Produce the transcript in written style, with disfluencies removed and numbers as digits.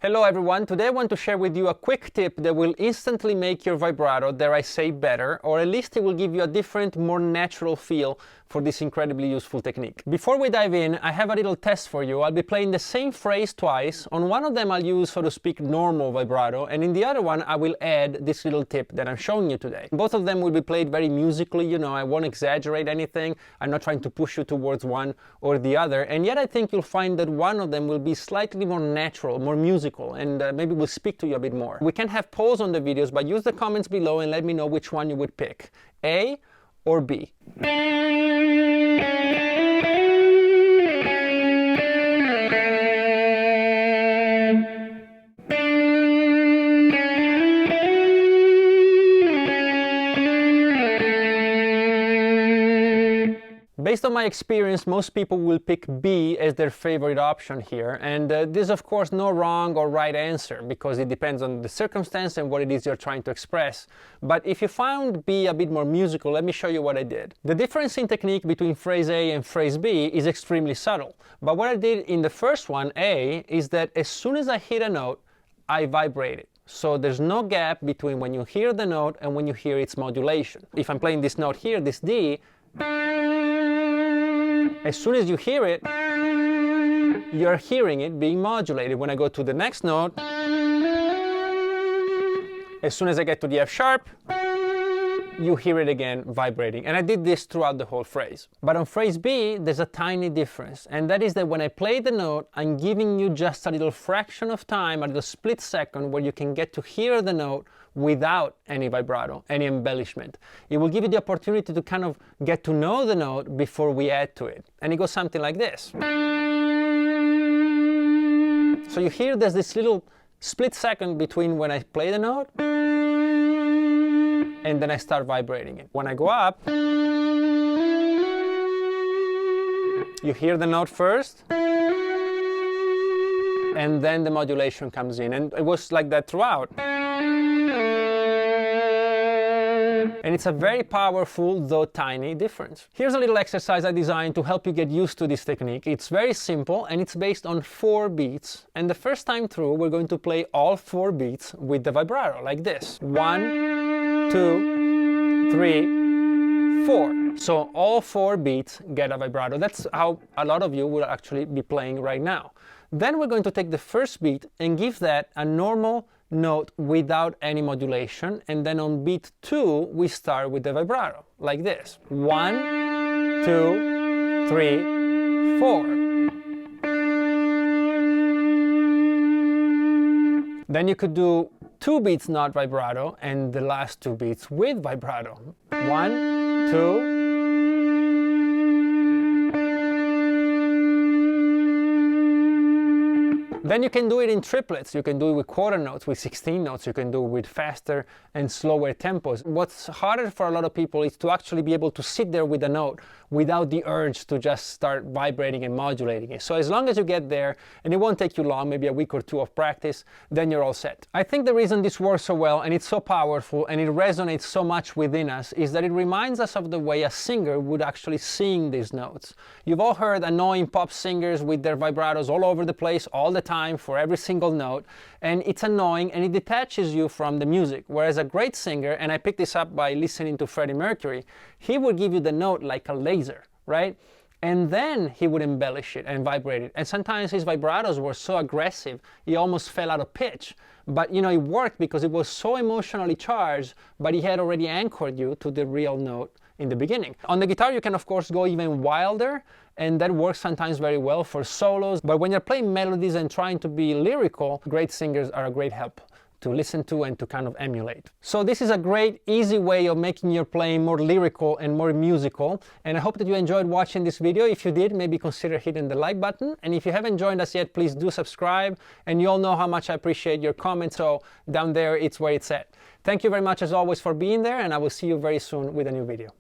Hello everyone, today I want to share with you a quick tip that will instantly make your vibrato, dare I say, better, or at least it will give you a different, more natural feel for this incredibly useful technique. Before we dive in, I have a little test for you. I'll be playing the same phrase twice. On one of them I'll use, so to speak, normal vibrato, and in the other one I will add this little tip that I'm showing you today. Both of them will be played very musically, I won't exaggerate anything. I'm not trying to push you towards one or the other, and yet I think you'll find that one of them will be slightly more natural, more musical, and maybe will speak to you a bit more. We can have polls on the videos, but use the comments below and let me know which one you would pick, A or B. Based on my experience, most people will pick B as their favorite option here, and there's of course no wrong or right answer because it depends on the circumstance and what it is you're trying to express. But if you found B a bit more musical, let me show you what I did. The difference in technique between phrase A and phrase B is extremely subtle, but what I did in the first one, A, is that as soon as I hit a note, I vibrate it. So there's no gap between when you hear the note and when you hear its modulation. If I'm playing this note here, this D, as soon as you hear it, you're hearing it being modulated. When I go to the next note, as soon as I get to the F sharp, you hear it again vibrating. And I did this throughout the whole phrase. But on phrase B, there's a tiny difference. And that is that when I play the note, I'm giving you just a little fraction of time, a little split second, where you can get to hear the note without any vibrato, any embellishment. It will give you the opportunity to kind of get to know the note before we add to it. And it goes something like this. So you hear there's this little split second between when I play the note and then I start vibrating it. When I go up, you hear the note first, and then the modulation comes in. And it was like that throughout. And it's a very powerful, though tiny, difference. Here's a little exercise I designed to help you get used to this technique. It's very simple, and it's based on 4 beats. And the first time through, we're going to play all 4 beats with the vibrato, like this. 1, 2, 3, 4. So all 4 beats get a vibrato. That's how a lot of you will actually be playing right now. Then we're going to take the first beat and give that a normal note without any modulation, and then on beat 2 we start with the vibrato, like this. 1, 2, 3, 4. Then you could do 2 beats not vibrato and the last 2 beats with vibrato. 1, 2. Then you can do it in triplets. You can do it with quarter notes, with 16 notes. You can do it with faster and slower tempos. What's harder for a lot of people is to actually be able to sit there with a note without the urge to just start vibrating and modulating it. So as long as you get there, and it won't take you long, maybe a week or 2 of practice, then you're all set. I think the reason this works so well, and it's so powerful, and it resonates so much within us, is that it reminds us of the way a singer would actually sing these notes. You've all heard annoying pop singers with their vibratos all over the place, all the time, for every single note, and it's annoying and it detaches you from the music. Whereas a great singer, and I picked this up by listening to Freddie Mercury, he would give you the note like a laser, right? And then he would embellish it and vibrate it. And sometimes his vibratos were so aggressive, he almost fell out of pitch. But it worked because it was so emotionally charged, but he had already anchored you to the real note in the beginning. On the guitar, you can of course go even wilder, and that works sometimes very well for solos. But when you're playing melodies and trying to be lyrical, great singers are a great help to listen to and to kind of emulate. So this is a great, easy way of making your playing more lyrical and more musical. And I hope that you enjoyed watching this video. If you did, maybe consider hitting the like button. And if you haven't joined us yet, please do subscribe. And you all know how much I appreciate your comments. So down there, it's where it's at. Thank you very much as always for being there, and I will see you very soon with a new video.